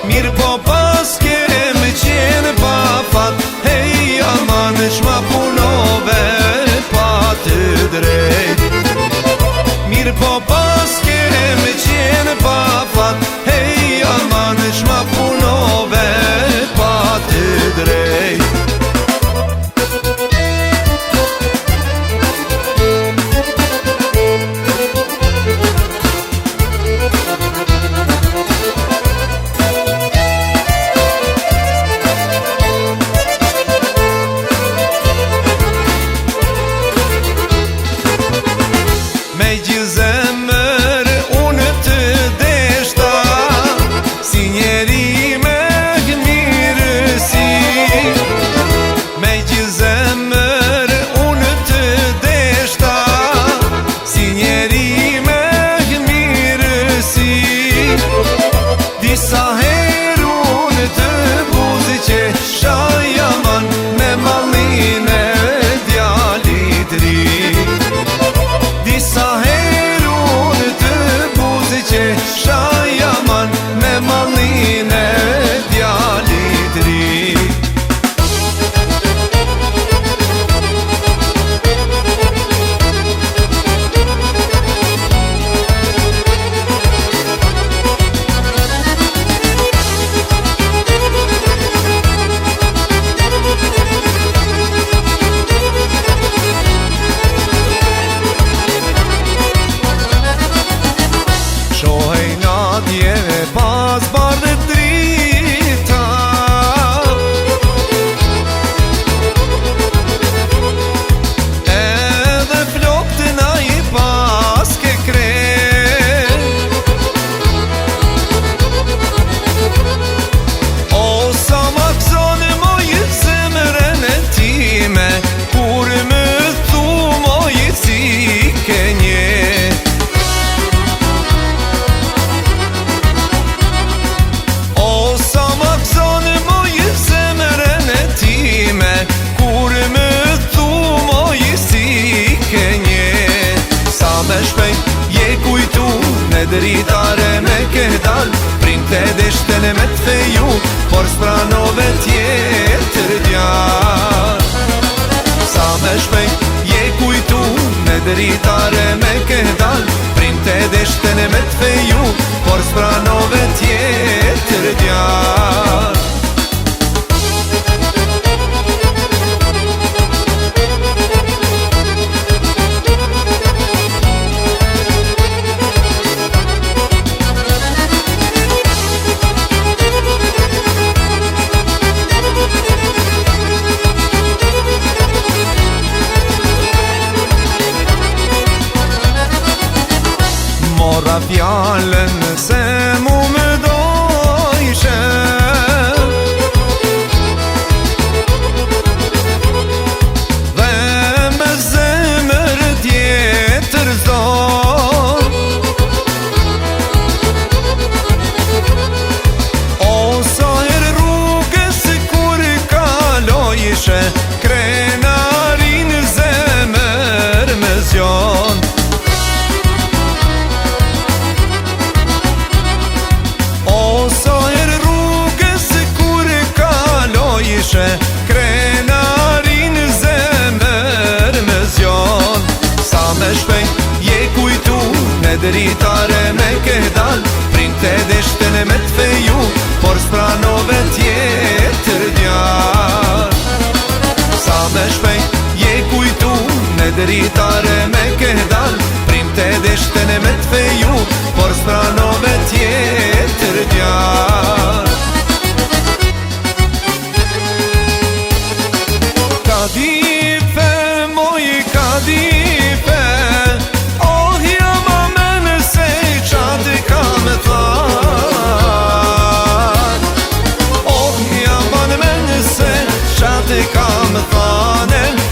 Mirë po pas keme qenë pa fat, hej aman shma punove pa të drejt. Mirë po pas keme qenë pa fat, hej aman shma punove pa të drejt. Me gjizemër unë të deshta, si njeri me gëmirësi. Me gjizemër unë të deshta, si njeri me gëmirësi. Disa herë unë të buzi që shajaman me mallin e djalit ri. Disa herë unë të buzi që shajaman me mallin e djalit ri. Shohej natje pas bardhë drita, edhe flokët na i pas ke kre. O sa ma këzone mojë zemrën e time, kur më thu mojë si ke nje. Kur më thu mojë si ke nje. Sa me shpejt je kujtu në dritare me ke dal, printe deshtene me t'feju, por s'pranove tjetër djar. Sa me shpejt je kujtu në dritare me ke dal, printe deshtene me t'feju, por s'pranove tjetër djar. Mora fjallën se mu më dojshe, dhe me zemër tjetër zon. O sa her rrugës kur kalojshe, krenarin zemër me zjon. Krenarin zemër me zjon. Sa me shpejt je kujtu në dritare me ke dal, printe deshtene me t'feju, por s'pranove tjetër djar. Sa me shpejt je kujtu në dritare me ke dal, printe deshtene me t'feju, por s'pranove tjetër djar. Ka di më thane